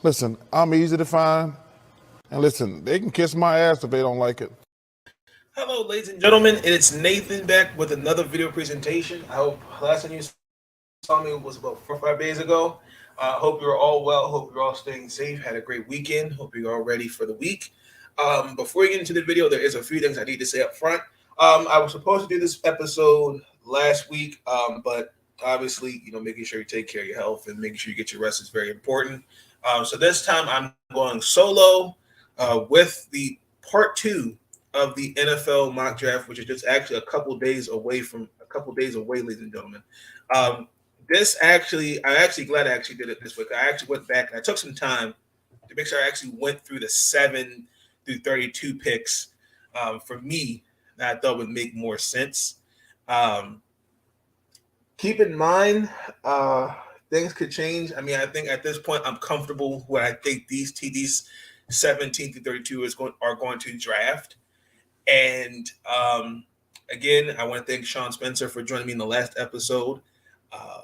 Listen, I'm easy to find. And listen, they can kiss my ass if they don't like it. Hello, ladies and gentlemen. It's Nathan back with another video presentation. I hope last time you saw me was about 4 or 5 days ago. Hope you're all well. Hope you're all staying safe. Had a great weekend. Hope you're all ready for the week. Before we get into the video, there is a few things I need to say up front. I was supposed to do this episode last week, but obviously, making sure you take care of your health and making sure you get your rest is very important. So this time I'm going solo with the part two of the NFL mock draft, which is just actually a couple days away, ladies and gentlemen. Um, I'm actually glad I actually did it this week. I actually went back and I took some time to make sure I actually went through the 7 through 32 picks for me that I thought would make more sense. Um, Keep in mind, things could change. I mean, I think at this point I'm comfortable where I think these TDs 17 through 32 are going to draft. And again, I want to thank Sean Spencer for joining me in the last episode. Uh,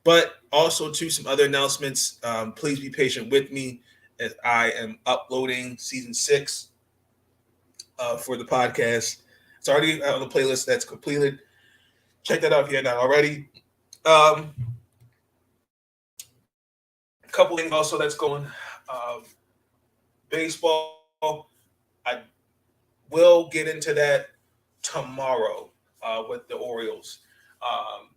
but also to some other announcements. Please be patient with me as I am uploading season 6 for the podcast. It's already on the playlist that's completed. Check that out if you have not already. Um, a couple things also that's going. Baseball. I will get into that tomorrow with the Orioles. Um,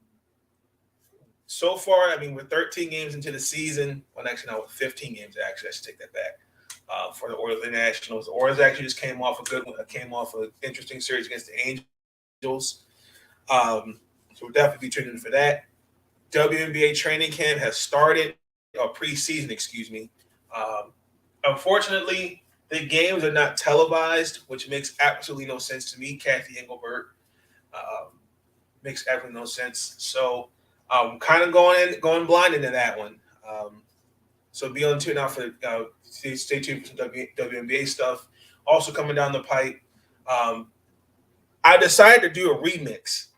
so far, I mean, we're 13 games into the season. Well, actually, no, 15 games. Actually, I should take that back. For the Orioles and Nationals, the Orioles actually just came off an interesting series against the Angels. So we'll definitely be tuning in for that. WNBA training camp has started, or preseason, excuse me. Um, Unfortunately, the games are not televised, which makes absolutely no sense to me. Kathy Engelbert um, makes absolutely no sense. So kind of going blind into that one. So be on tune out for stay tuned for some WNBA stuff. Also coming down the pipe, um, I decided to do a remix.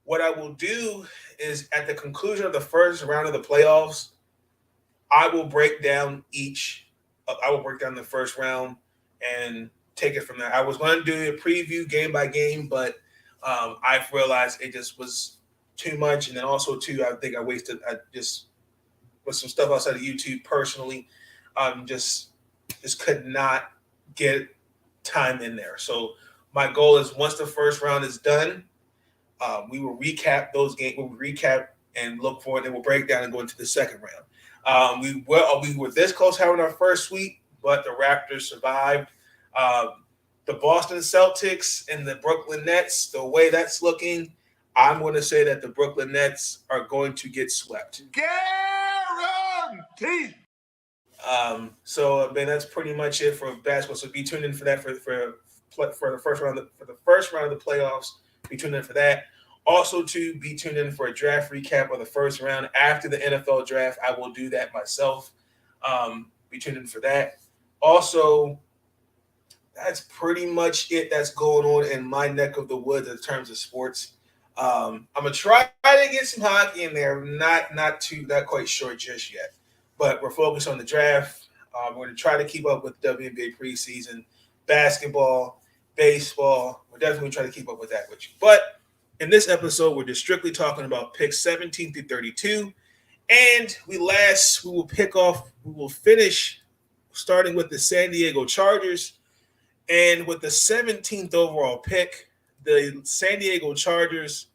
What I will do is at the conclusion of the first round of the playoffs, I will break down each. I will break down the first round and take it from there. I was going to do a preview game by game, but I've realized it just was too much, and then also too, I think I just with some stuff outside of YouTube personally, just could not get time in there. So my goal is once the first round is done, we will recap those games. We'll recap and look forward, and we'll break down and go into the second round. We were this close having our first sweep, but the Raptors survived. Um, the Boston Celtics and the Brooklyn Nets, the way that's looking, I'm going to say that the Brooklyn Nets are going to get swept. Guaranteed. So I mean that's pretty much it for basketball. So be tuned in for that for the first round of the playoffs. Be tuned in for that. Also, to be tuned in for a draft recap of the first round after the NFL draft. I will do that myself. Be tuned in for that. Also, that's pretty much it that's going on in my neck of the woods in terms of sports. I'm gonna try to get some hockey in there. Not quite sure just yet, but we're focused on the draft. We're gonna try to keep up with WNBA preseason, basketball, baseball. We're definitely trying to keep up with that with you. But in this episode, we're just strictly talking about picks 17 through 32, and we will finish starting with the San Diego Chargers. And with the 17th overall pick, the San Diego Chargers,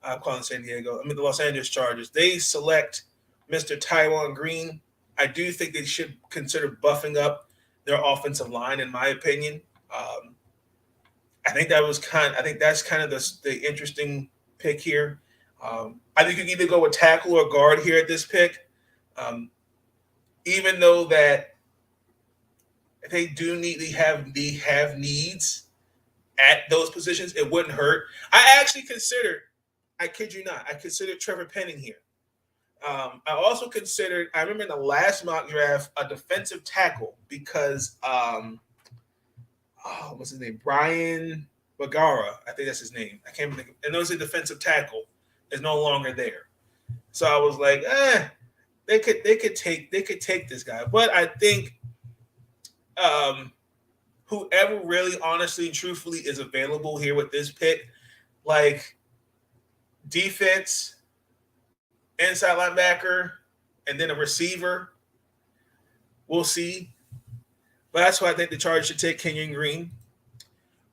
I'm calling San Diego, the Los Angeles Chargers, they select Mr. Taiwan Green. I do think they should consider buffing up their offensive line, in my opinion. I think that's kind of the interesting pick here. I think you can either go with tackle or guard here at this pick. Even though that they do have needs at those positions, it wouldn't hurt. I kid you not, I considered Trevor Penning here. I also considered, I remember in the last mock draft, a defensive tackle because, what's his name? Brian Bagara, I think that's his name. I can't think of, and those a defensive tackle is no longer there. So I was like, they could take this guy, but I think whoever really, honestly, and truthfully is available here with this pick, like defense, inside linebacker, and then a receiver, we'll see. But that's why I think the Chargers should take Kenyon Green.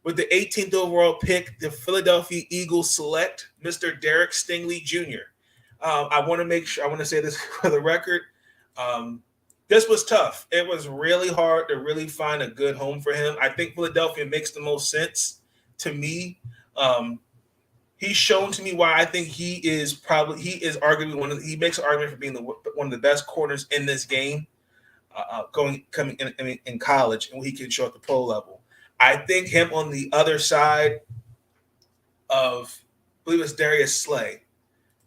With the 18th overall pick, the Philadelphia Eagles select Mr. Derrick Stingley Jr. I want to make sure, I want to say this for the record. This was tough. It was really hard to really find a good home for him. I think Philadelphia makes the most sense to me. He's shown to me why I think he is arguably he makes an argument for being one of the best corners in this game, coming in college, and he can show at the pro level. I think him on the other side of, I believe it's Darius Slay,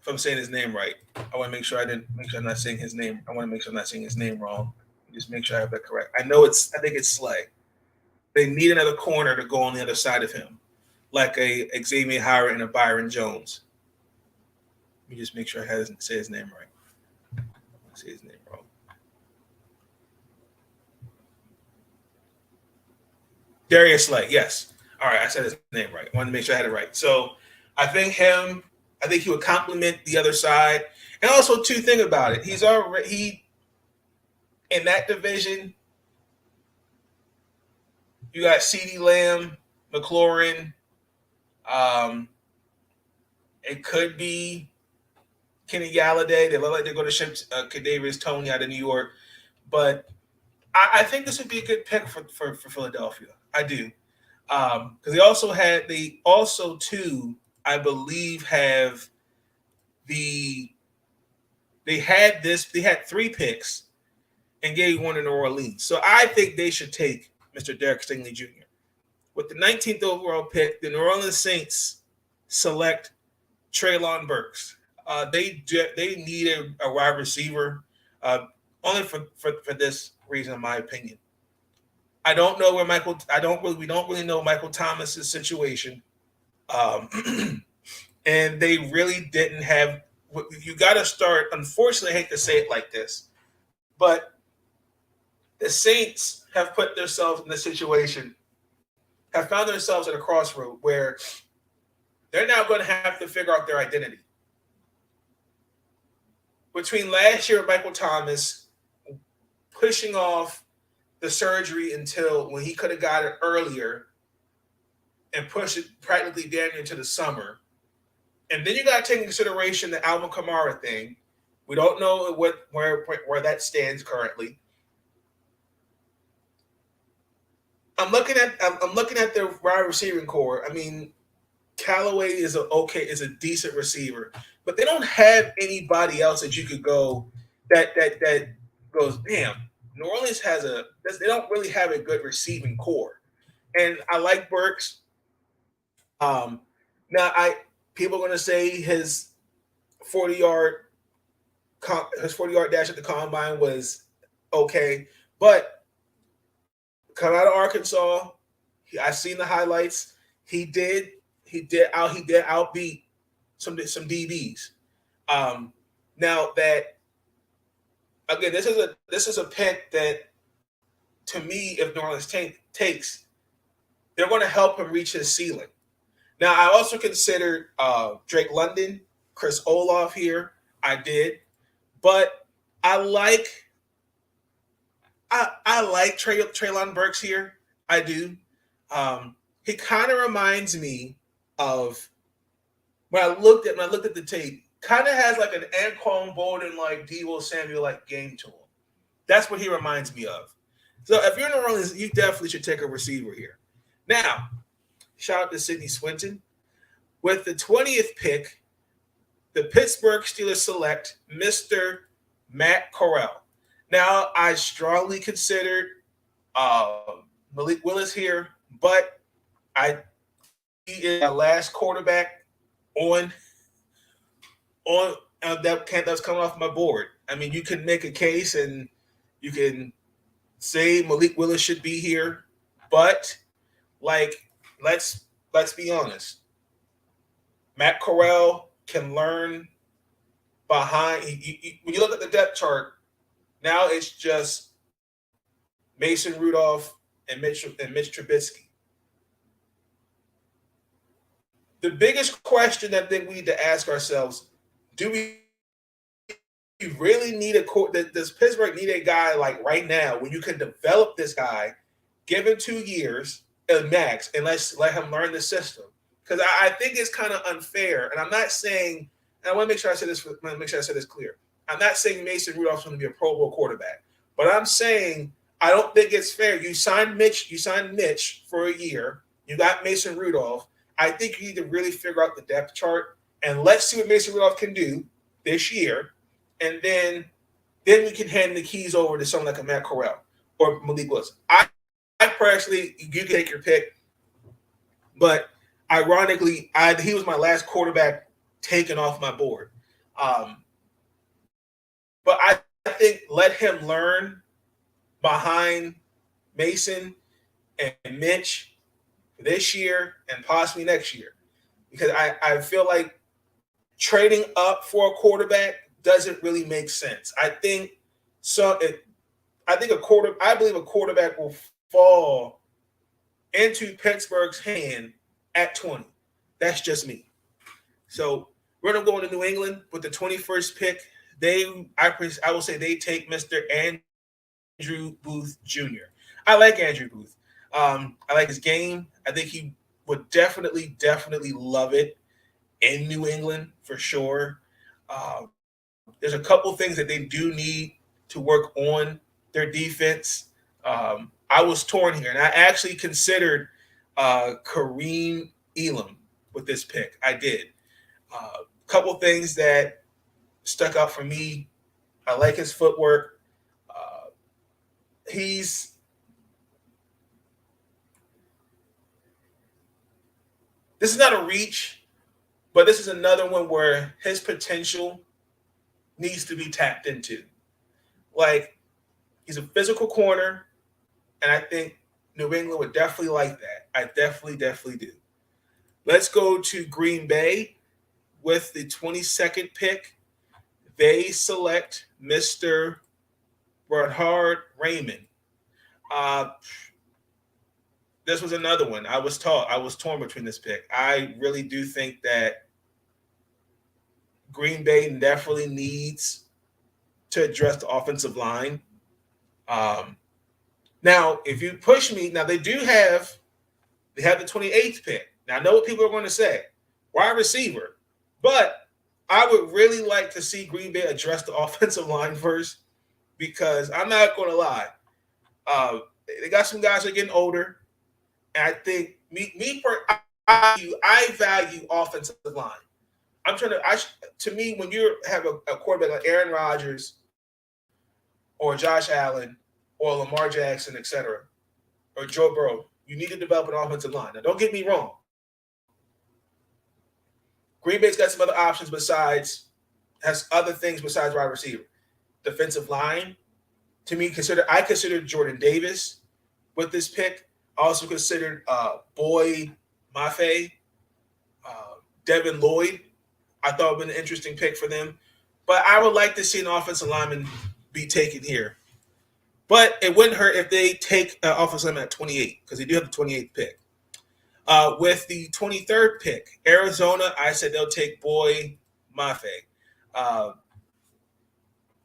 if I'm saying his name right. I want to make sure I'm not saying his name. I want to make sure I'm not saying his name wrong. Just make sure I have that correct. I think it's Slay. They need another corner to go on the other side of him, like a Xavier Howard and a Byron Jones. Let me just make sure I say his name right. I say his name wrong. Darius Slay, yes. All right, I said his name right. I wanted to make sure I had it right. So I think he would complement the other side. And also, think about it. He in that division, you got CeeDee Lamb, McLaurin. It could be Kenny Galladay. They look like they're going to ship Kadarius Toney out of New York. But I think this would be a good pick for Philadelphia. I do. Because they also I believe have they had 3 picks and gave one to New Orleans. So I think they should take Mr. Derrick Stingley Jr. With the 19th overall pick, the New Orleans Saints select Treylon Burks. They need a wide receiver, only for this reason, in my opinion. I don't know we don't really know Michael Thomas's situation. And they really didn't have. You got to start. Unfortunately, I hate to say it like this, but the Saints have put themselves in this situation, have found themselves at a crossroad where they're now going to have to figure out their identity. Between last year, Michael Thomas pushing off the surgery until when he could have got it earlier and push it practically down into the summer. And then you got to take into consideration the Alvin Kamara thing. We don't know where that stands currently. I'm looking at the wide receiving core. I mean, Callaway is a decent receiver, but they don't have anybody else that you could go that goes, damn. New Orleans they don't really have a good receiving core, and I like Burks. Now people are going to say his 40-yard dash at the combine was okay, but coming out of Arkansas, I've seen the highlights. He did outbeat some DBs. Now that, again, this is a pick that, to me, if New Orleans takes, they're going to help him reach his ceiling. Now, I also considered Drake London, Chris Olaf here. I did, but I like Treylon Burks here. I do. He kind of reminds me of when I looked at the tape. Kind of has like an Anquan Bolden, like Deebo Samuel like game to him. That's what he reminds me of. So if you're in New Orleans, you definitely should take a receiver here. Now, shout out to Sidney Swinton. With the 20th pick, the Pittsburgh Steelers select Mr. Matt Corral. Now, I strongly considered Malik Willis here, but he is our last quarterback that's coming off my board. I mean, you can make a case and you can say Malik Willis should be here, but let's be honest. Matt Corral can learn behind. When you look at the depth chart, now it's just Mason Rudolph and Mitch Trubisky. The biggest question that I think we need to ask ourselves: do we really need does Pittsburgh need a guy like right now when you can develop this guy, give him 2 years at max, and let's let him learn the system? Because I think it's kind of unfair, and I'm not saying, and I want to make sure I say this clear. I'm not saying Mason Rudolph's going to be a Pro Bowl quarterback, but I'm saying I don't think it's fair. You signed Mitch for a year. You got Mason Rudolph. I think you need to really figure out the depth chart, and let's see what Mason Rudolph can do this year. And then we can hand the keys over to someone like a Matt Corral or Malik Willis. I personally, you can take your pick, but ironically, he was my last quarterback taken off my board. But I think let him learn behind Mason and Mitch this year and possibly next year, because I feel like trading up for a quarterback doesn't really make sense. I believe a quarterback will fall into Pittsburgh's hand at 20. That's just me. So we're gonna go into New England with the 21st pick. I will say they take Mr. Andrew Booth Jr. I like Andrew Booth. I like his game. I think he would definitely love it in New England for sure. There's a couple things that they do need to work on their defense. I was torn here, and I actually considered Kareem Elam with this pick. I did. A couple things that stuck out for me. I like his footwork. This is not a reach, but this is another one where his potential needs to be tapped into. Like, he's a physical corner, and I think New England would definitely like that. I definitely do. Let's go to Green Bay with the 22nd pick. They select Mr. Bernhard Raymond. This was another one. I was torn between this pick. I really do think that Green Bay definitely needs to address the offensive line. Now, if you push me, now they have the 28th pick. Now, I know what people are going to say, wide receiver, but I would really like to see Green Bay address the offensive line first, because I'm not going to lie. They got some guys that are getting older, and I think I value offensive line. To me, when you have a quarterback like Aaron Rodgers or Josh Allen or Lamar Jackson, etc., or Joe Burrow, you need to develop an offensive line. Now, don't get me wrong. Green Bay's got some other options has other things besides wide receiver. Defensive line, to me, I consider Jordan Davis with this pick. I also considered Boy Mafe, Devin Lloyd. I thought it would be an interesting pick for them. But I would like to see an offensive lineman be taken here. But it wouldn't hurt if they take an offensive lineman at 28, because they do have the 28th pick. With the 23rd pick, Arizona, I said they'll take Boy Mafe.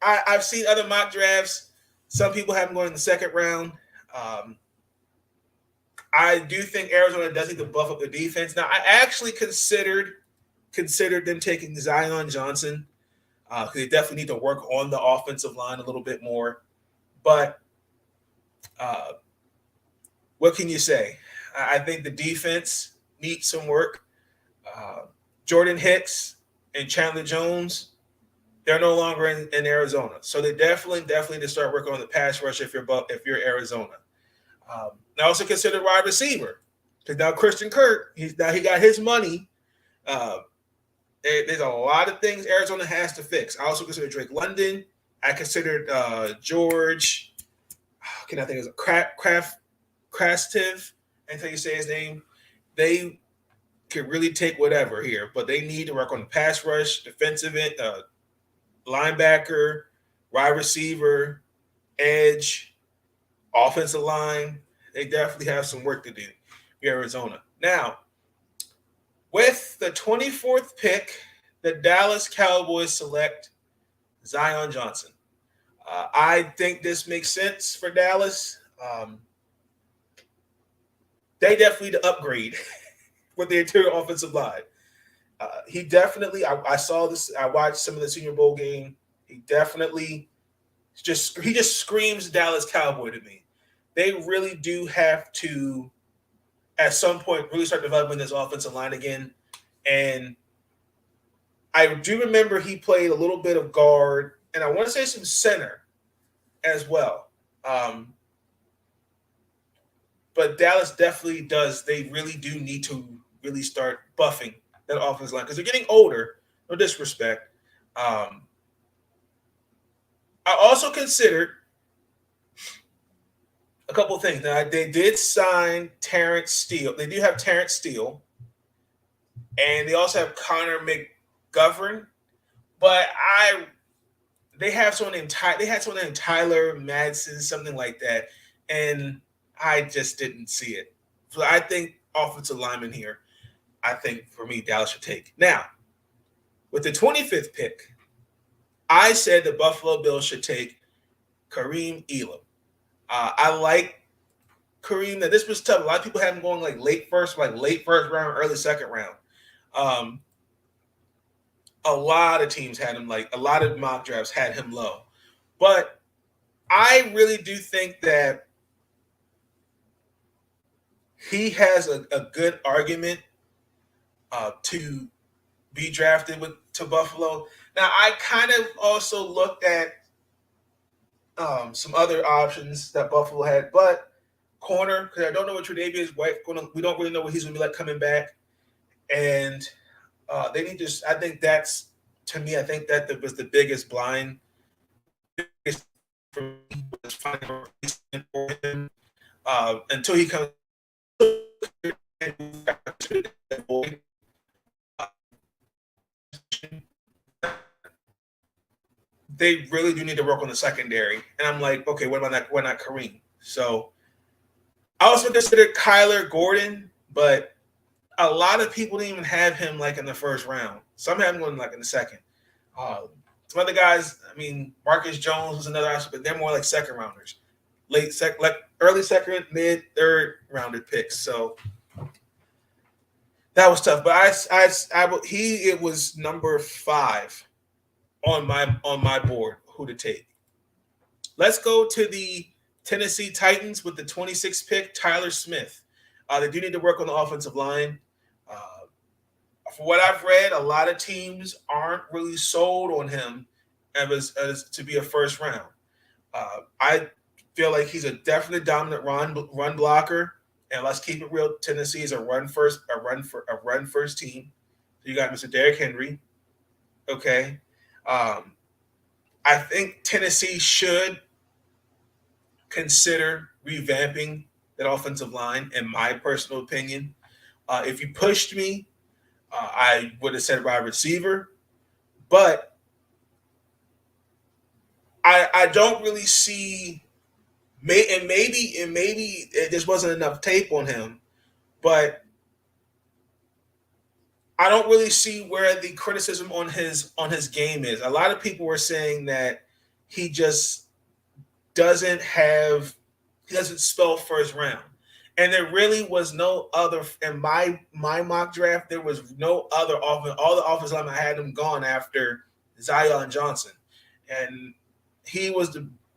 I've seen other mock drafts. Some people have him going in the second round. I do think Arizona does need to buff up their defense. Now, I actually considered them taking Zion Johnson, because they definitely need to work on the offensive line a little bit more. But what can you say? I think the defense needs some work. Jordan Hicks and Chandler Jones, they're no longer in Arizona, so they definitely need to start working on the pass rush if you're Arizona. I also consider wide receiver, because now Christian Kirk, he got his money. There's a lot of things Arizona has to fix. I also consider Drake London. I considered George. Can I think of Krastiv? Until you say his name, they could really take whatever here, but they need to work on the pass rush, defensive end, linebacker, wide receiver, edge, offensive line. They definitely have some work to do in Arizona. Now, with the 24th pick, the Dallas Cowboys select Zion Johnson. I think this makes sense for Dallas. They definitely need to upgrade with the interior offensive line. He definitely, I saw this, I watched some of the Senior Bowl game. He definitely he just screams Dallas Cowboy to me. They really do have to, at some point, really start developing this offensive line again. And I do remember he played a little bit of guard, and I want to say some center as well. But Dallas definitely does. They really do need to really start buffing that offensive line because they're getting older. No disrespect. I also considered a couple of things. Now, they did sign Terrence Steele. They do have Terrence Steele, and they also have Connor McGovern. But they have someone named Tyler Madsen, something like that, and I just didn't see it. So I think offensive lineman here. I think for me, Dallas should take. Now, with the 25th pick, I said the Buffalo Bills should take Kareem Elam. I like Kareem. Now, this was tough. A lot of people had him going like late first round, early second round. A lot of teams had him a lot of mock drafts had him low. But I really do think that he has a good argument to be drafted to Buffalo. Now, I kind of also looked at some other options that Buffalo had, but corner, because I don't know what Tre'Davious White we don't really know what he's going to be like coming back. And they need to, I think that's, to me, I think that was the biggest blind for him until he comes. They really do need to work on the secondary. And I'm like, okay, what about that? Why not Kareem? So I also considered Kyler Gordon, but a lot of people didn't even have him like in the first round. Some have him going like in the second. Some other guys, I mean, Marcus Jones was another aspect, but they're more like second rounders, early second, mid third rounded picks. So that was tough. But it was number 5 on my board who to take. Let's go to the Tennessee Titans with the 26th pick, Tyler Smith. They do need to work on the offensive line. For what I've read, a lot of teams aren't really sold on him as to be a first round. I feel like he's a definitely dominant run blocker. And let's keep it real. Tennessee is a run first team. So you got Mr. Derrick Henry. Okay. I think Tennessee should consider revamping that offensive line, in my personal opinion. If you pushed me, I would have said wide receiver, but I don't really see. Maybe this wasn't enough tape on him, but I don't really see where the criticism on his game is. A lot of people were saying that he just doesn't spell first round. And there really was no other in my mock draft. There was no other offense. All the offensive linemen had him gone after Zion Johnson, and he was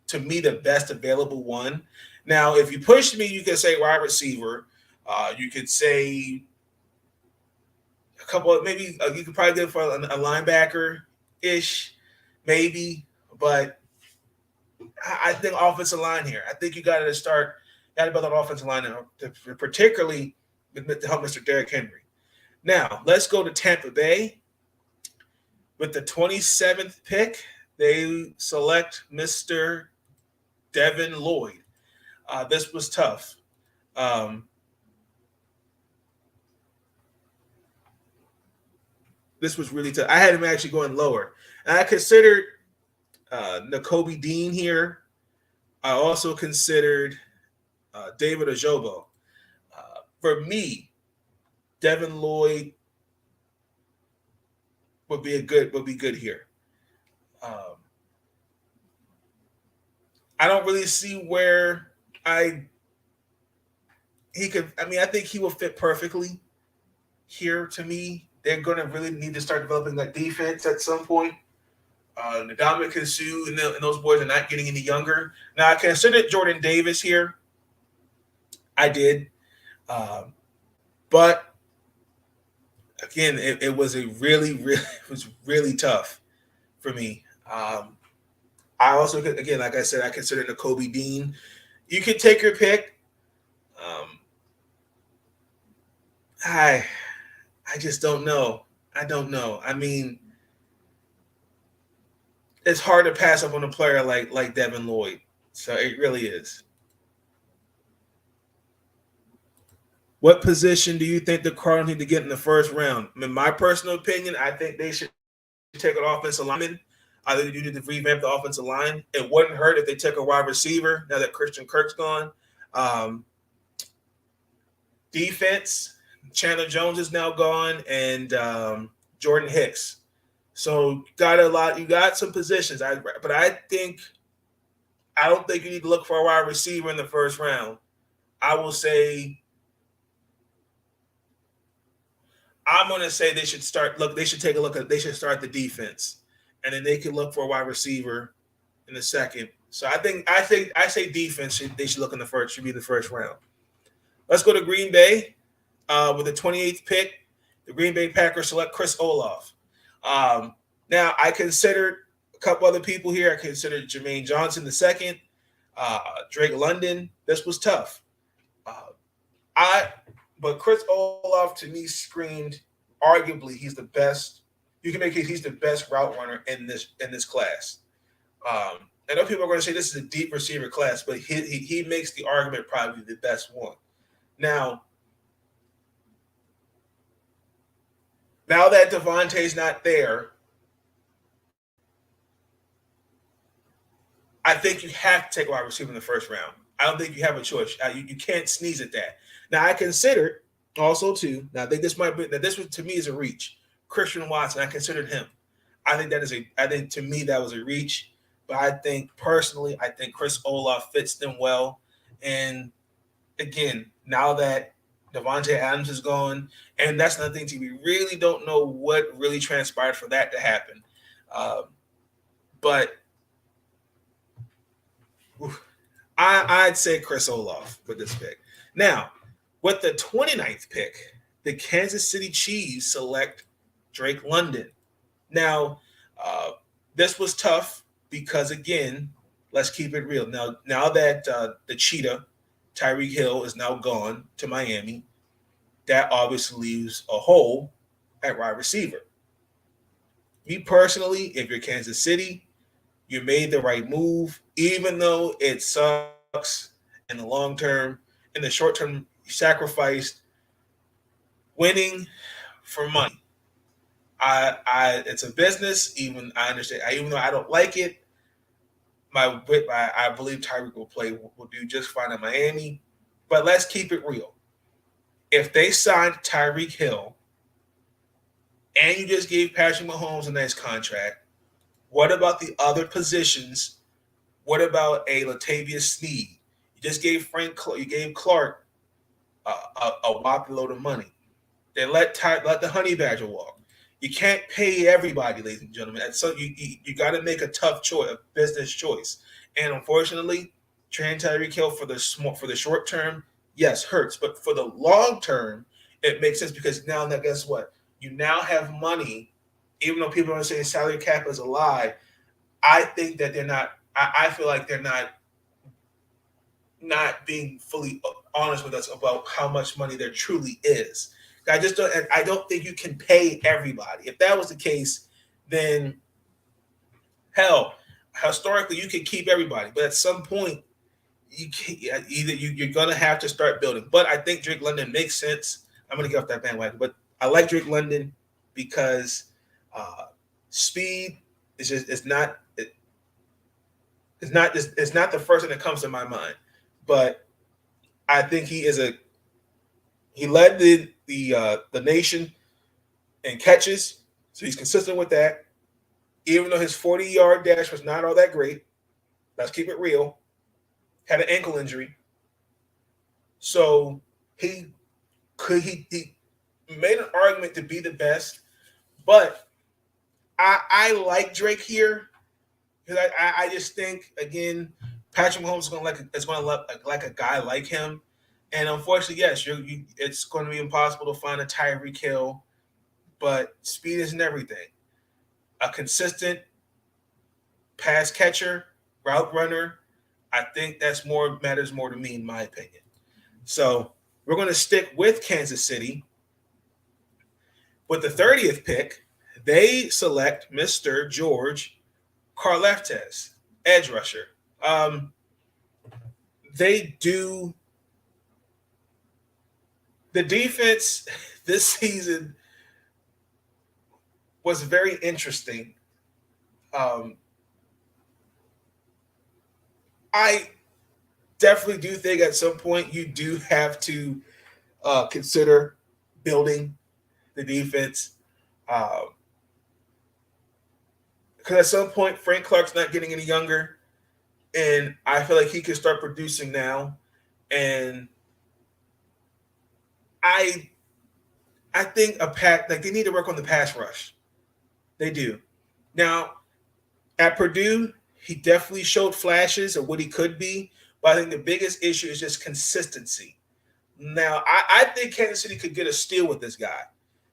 to me the best available one. Now, if you pushed me, you could say wide receiver. You could say a couple of you could probably go for a linebacker ish, maybe. But I think offensive line here. I think you got to start. Got to build an offensive line, particularly to help Mr. Derrick Henry. Now, let's go to Tampa Bay. With the 27th pick, they select Mr. Devin Lloyd. This was tough. This was really tough. I had him actually going lower. And I considered Nakobe Dean here. I also considered David Ojobo. For me, Devin Lloyd would be good here. Um, I don't really see where I he could. I mean, I think he will fit perfectly here. To me, they're going to really need to start developing that defense at some point. Ndamukong Suh and those boys are not getting any younger. Now, I considered Jordan Davis here. I did, but again, it was a it was really tough for me. I also, again, like I said, I considered Nakobe Dean. You can take your pick. I just don't know. I don't know. I mean, it's hard to pass up on a player like Devin Lloyd. So it really is. What position do you think the Cardinals need to get in the first round? In my personal opinion, I think they should take an offensive lineman. I think they need to revamp the offensive line. It wouldn't hurt if they took a wide receiver now that Christian Kirk's gone. Defense, Chandler Jones is now gone, and Jordan Hicks. So you got some positions. But I don't think you need to look for a wide receiver in the first round. I will say I'm going to say they should start. They should take a look at. They should start the defense, and then they could look for a wide receiver in the second. So I say defense. They should look in the first. Should be the first round. Let's go to Green Bay with the 28th pick. The Green Bay Packers select Chris Olaf. Now I considered a couple other people here. I considered Jermaine Johnson the second, Drake London. This was tough. But Chris Olaf to me screamed. Arguably, he's the best. You can make it. He's the best route runner in this class. I know people are going to say this is a deep receiver class, but he makes the argument probably the best one. Now that Devontae's not there, I think you have to take a wide receiver in the first round. I don't think you have a choice. You can't sneeze at that. Now, I considered also, too, now I think this might be, that this was, to me, is a reach. Christian Watson, I considered him. I think to me, that was a reach. But I think Chris Olaf fits them well. And again, now that Devontae Adams is gone, and that's another thing too, we really don't know what really transpired for that to happen. But I'd say Chris Olaf with this pick. Now, with the 29th pick, the Kansas City Chiefs select Drake London. Now, this was tough because, again, let's keep it real. Now that the Cheetah, Tyreek Hill, is now gone to Miami, that obviously leaves a hole at wide receiver. Me personally, if you're Kansas City, you made the right move, even though it sucks in the long term. In the short term, you sacrificed winning for money. It's a business. I understand. Even though I don't like it, I believe Tyreek will do just fine in Miami. But let's keep it real. If they signed Tyreek Hill and you just gave Patrick Mahomes a nice contract, what about the other positions? What about a Latavius Sneed? You just gave Clark a whopping load of money. They let the Honey Badger walk. You can't pay everybody, ladies and gentlemen. So you got to make a tough choice, a business choice. And unfortunately, trading Tyreek Hill for the short term, yes, hurts. But for the long term, it makes sense because now guess what? You now have money. Even though people are saying salary cap is a lie, I think that they're not. I feel like they're not being fully honest with us about how much money there truly is. I don't think you can pay everybody. If that was the case, then hell, historically you could keep everybody, but at some point you can't. You're gonna have to start building. But I think Drake London makes sense. I'm gonna get off that bandwagon, but I like Drake London because speed is just it's not the first thing that comes to my mind, but I think he led the nation in catches, so he's consistent with that. Even though his 40-yard dash was not all that great, let's keep it real. Had an ankle injury, so he made an argument to be the best. But I like Drake here because I just think, again, Patrick Mahomes is going to like a guy like him. And unfortunately, yes, it's going to be impossible to find a Tyreek Hill, but speed isn't everything. A consistent pass catcher, route runner, I think that's matters more to me, in my opinion. So we're going to stick with Kansas City. With the 30th pick, they select Mr. George Karlaftis, edge rusher. They do the defense this season was very interesting. I definitely do think at some point you do have to consider building the defense. Because at some point, Frank Clark's not getting any younger, and I feel like he can start producing now. And I think they need to work on the pass rush. They do. Now, at Purdue, he definitely showed flashes of what he could be, but I think the biggest issue is just consistency. Now, I think Kansas City could get a steal with this guy.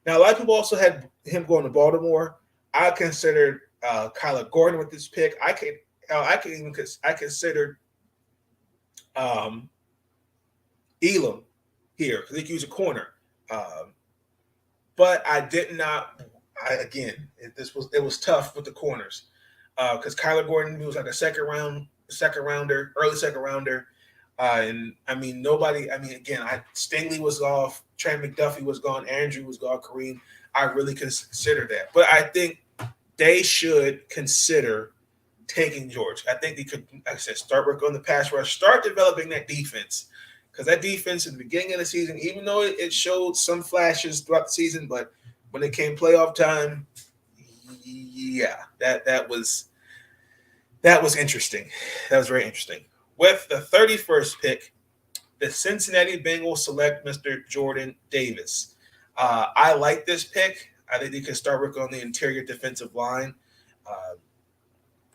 Now, a lot of people also had him going to Baltimore. I considered Kyler Gordon with this pick. I considered Elam here because he could use a corner. But I did not. It was tough with the corners because Kyler Gordon, he was like a early second rounder. And I mean, Stingley was off, Trent McDuffie was gone, Andrew was gone, Kareem. I really consider that. But I think they should consider taking George. I think they could, like I said, start working on the pass rush, start developing that defense. Because that defense in the beginning of the season, even though it showed some flashes throughout the season, but when it came playoff time, yeah, that was interesting. That was very interesting. With the 31st pick, the Cincinnati Bengals select Mr. Jordan Davis. I like this pick. I think they can start working on the interior defensive line.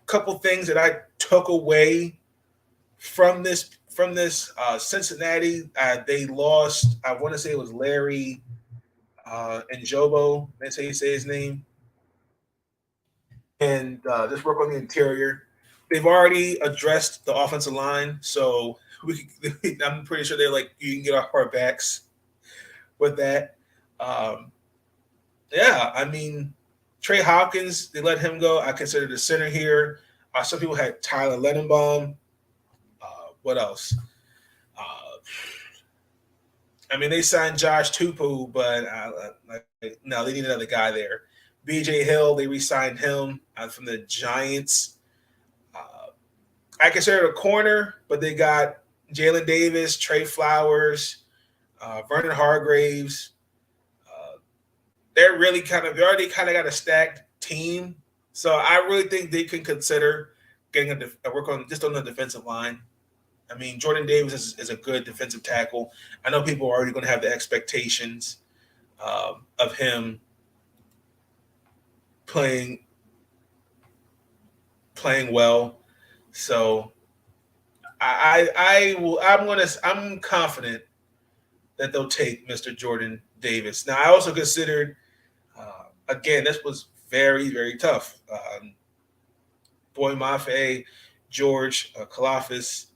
Couple things that I took away from this Cincinnati. They lost, I want to say it was Larry Ojobo. That's how you say his name. And just work on the interior. They've already addressed the offensive line, so I'm pretty sure they're like, you can get off our backs with that. I mean, Trey Hopkins, they let him go. I consider the center here. Some people had Tyler Lenenbaum. What else? They signed Josh Tupou, but no, they need another guy there. BJ Hill, they re-signed him from the Giants. I consider it a corner, but they got Jalen Davis, Trey Flowers, Vernon Hargraves. They already kind of got a stacked team. So I really think they can consider getting a work on the defensive line. I mean, Jordan Davis is a good defensive tackle. I know people are already going to have the expectations of him playing well. So I'm confident that they'll take Mr. Jordan Davis. Now, I also considered, again, this was very, very tough. Boy Mafe, George Kalafis.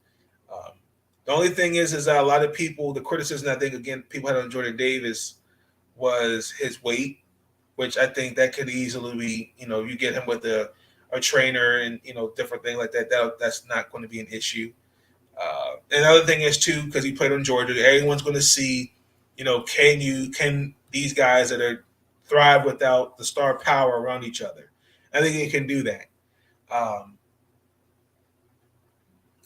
The only thing is a lot of people, the criticism I think, again, people had on Jordan Davis was his weight, which I think that could easily be, you get him with a trainer and, different thing like that. That's not going to be an issue. Another thing is, too, because he played on Georgia, everyone's going to see, can these guys that are thrive without the star power around each other? I think he can do that.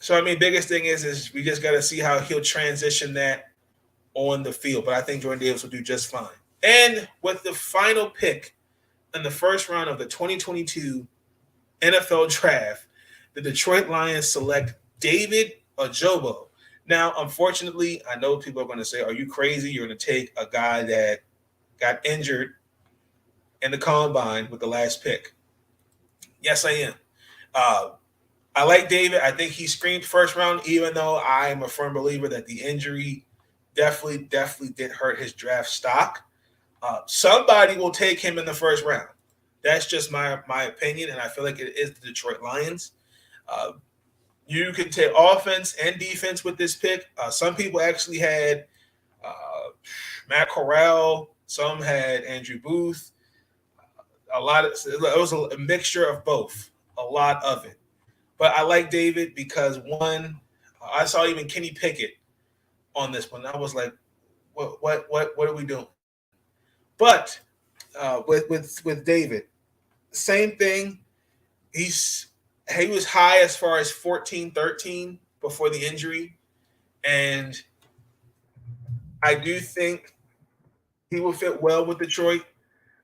So I mean, biggest thing is we just got to see how he'll transition that on the field. But I think Jordan Davis will do just fine. And with the final pick in the first round of the 2022 NFL Draft, the Detroit Lions select David Ojobo. Now, unfortunately, I know people are going to say, "Are you crazy? You're going to take a guy that got injured in the combine with the last pick?" Yes, I am. Uh, I like David. I think he screamed first round, even though I am a firm believer that the injury definitely did hurt his draft stock. Somebody will take him in the first round. That's just my opinion, and I feel like it is the Detroit Lions. Uh, you can take offense and defense with this pick. Some people actually had Matt Corral. Some had Andrew Booth. It was a mixture of both. A lot of it. But I like David because one, I saw even Kenny Pickett on this one. I was like, what are we doing? But with David, same thing. He was high as far as 14, 13 before the injury. And I do think he will fit well with Detroit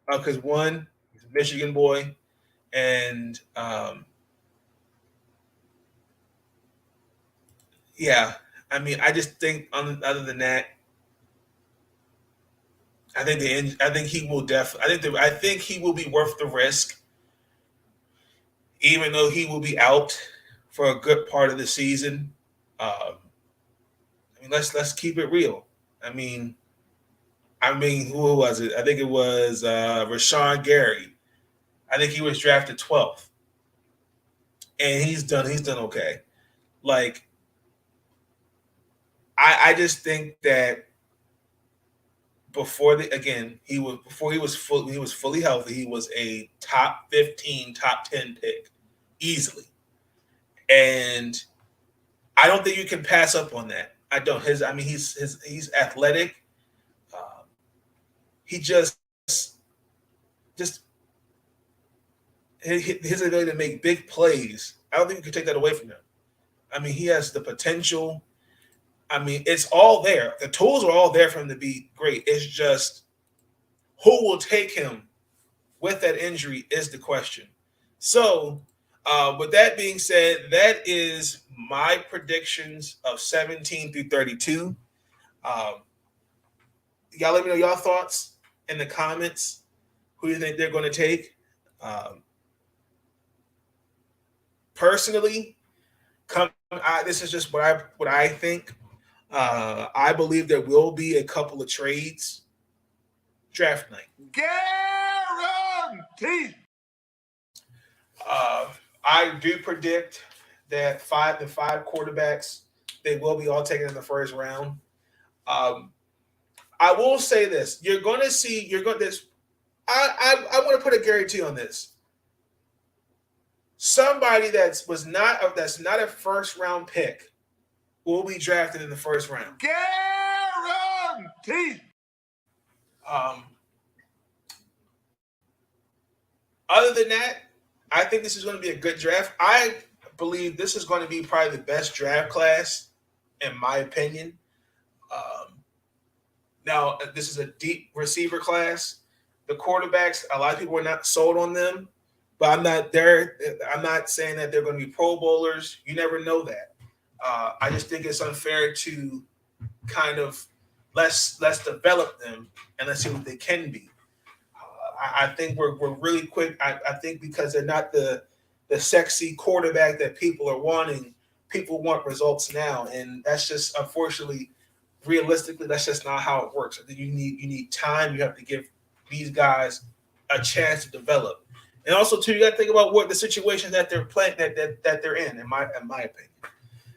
because one, he's a Michigan boy. And yeah, I mean, I just think other than that, I think he will definitely. I think he will be worth the risk, even though he will be out for a good part of the season. I mean, let's keep it real. I mean, who was it? I think it was Rashawn Gary. I think he was drafted 12th, and he's done okay. Like, I just think that before he was fully healthy, he was a top 15, top 10 pick easily. And I don't think you can pass up on that. I don't. He's athletic. He just his ability to make big plays. I don't think you can take that away from him. I mean, he has the potential. I mean, it's all there. The tools are all there for him to be great. It's just who will take him with that injury is the question. So, with that being said, that is my predictions of 17 through 32. Y'all let me know y'all thoughts in the comments. Who do you think they're going to take? Personally, this is just what I think. I believe there will be a couple of trades draft night. Guaranteed. I do predict that the five quarterbacks, they will be all taken in the first round. I will say this: I want to put a guarantee on this. Somebody that's not a first round pick will be drafted in the first round. Guaranteed. Other than that, I think this is going to be a good draft. I believe this is going to be probably the best draft class, in my opinion. Now, this is a deep receiver class. The quarterbacks, a lot of people are not sold on them, but I'm not saying that they're going to be Pro Bowlers. You never know that. I just think it's unfair to kind of let's develop them and let's see what they can be. I think we're really quick. I think because they're not the sexy quarterback that people are wanting, people want results now, and that's just unfortunately, realistically, that's just not how it works. I think you need time. You have to give these guys a chance to develop, and also too, you got to think about what the situation that they're playing that they're in my opinion.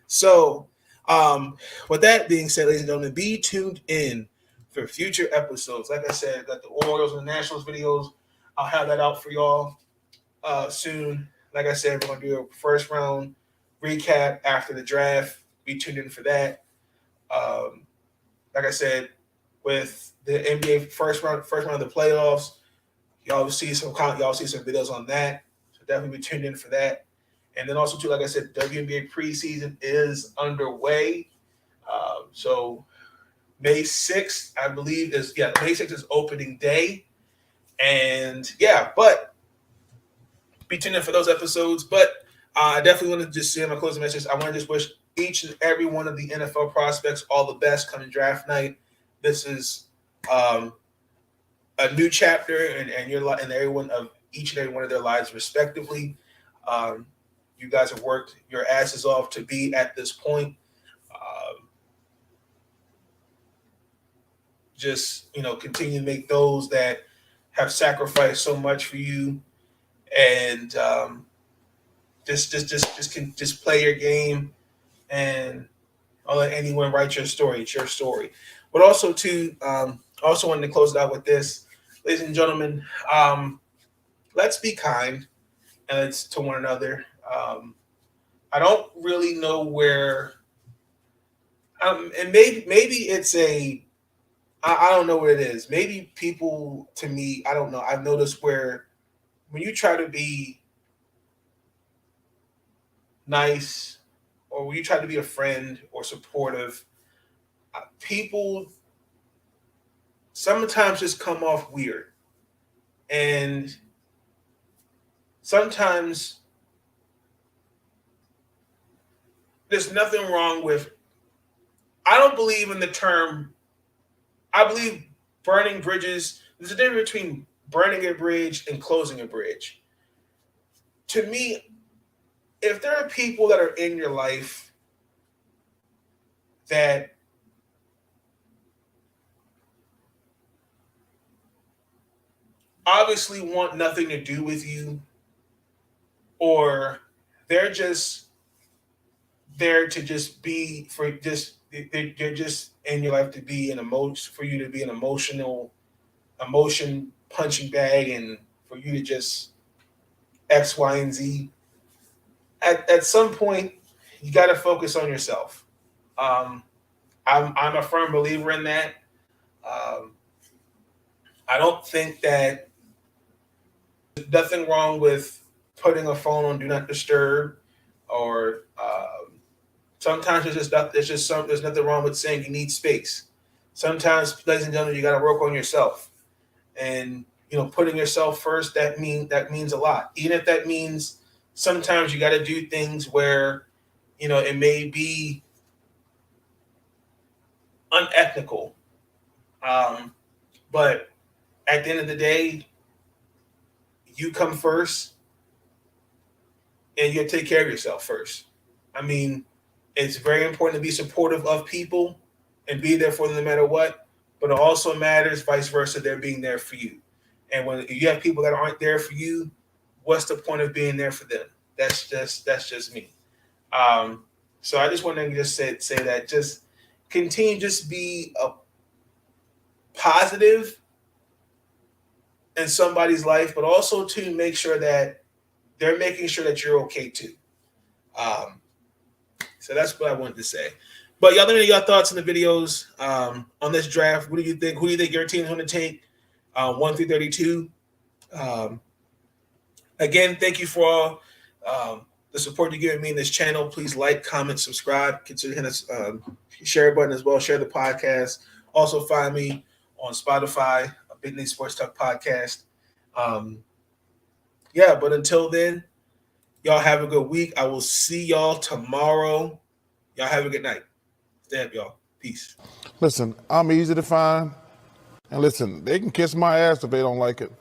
So, with that being said, ladies and gentlemen, be tuned in for future episodes. Like I said, got the Orioles and the Nationals videos. I'll have that out for y'all soon. Like I said, we're going to do a first round recap after the draft. Be tuned in for that. Like I said, with the NBA first round of the playoffs, y'all see some videos on that. So definitely be tuned in for that. And then also, too, like I said, WNBA preseason is underway. So May 6th, I believe, May 6th is opening day. And but be tuned in for those episodes. But I definitely want to just say my closing message. I want to just wish each and every one of the NFL prospects all the best coming draft night. This is a new chapter and your and everyone of each and every one of their lives respectively. You guys have worked your asses off to be at this point. Just continue to make those that have sacrificed so much for you, and just play your game, and I'll let anyone write your story. It's your story. But also too, also wanted to close it out with this, ladies and gentlemen. Let's be kind and to one another. I don't really know where, and maybe it's I don't know what it is. Maybe people, to me, I don't know. I've noticed where when you try to be nice or when you try to be a friend or supportive, people sometimes just come off weird. And sometimes there's nothing wrong with, I don't believe in the term, I believe burning bridges, there's a difference between burning a bridge and closing a bridge. To me, if there are people that are in your life that obviously want nothing to do with you, or they're just there to just be for just they're just in your life to be an emotion, for you to be an emotion punching bag, and for you to just X, Y, and Z. At some point, you got to focus on yourself. I'm a firm believer in that. I don't think that there's nothing wrong with putting a phone on do not disturb, or sometimes there's nothing wrong with saying you need space. Sometimes, ladies and gentlemen, you got to work on yourself, and putting yourself first. That means a lot. Even if that means sometimes you got to do things where it may be unethical, but at the end of the day, you come first, and you take care of yourself first. I mean, it's very important to be supportive of people and be there for them no matter what, but it also matters vice versa, they're being there for you. And when you have people that aren't there for you, what's the point of being there for them? That's just me. So I just want to just say that, just continue, just be a positive in somebody's life, but also to make sure that they're making sure that you're okay too. So that's what I wanted to say. But y'all, let me know your thoughts on the videos on this draft. What do you think? Who do you think your team is going to take? 1 through 32. Again, thank you for all the support you're giving me in this channel. Please like, comment, subscribe. Consider hitting us share button as well. Share the podcast. Also find me on Spotify, a Big Nate Sports Talk podcast. But until then, y'all have a good week. I will see y'all tomorrow. Y'all have a good night. Stay up, y'all. Peace. Listen, I'm easy to find. And listen, they can kiss my ass if they don't like it.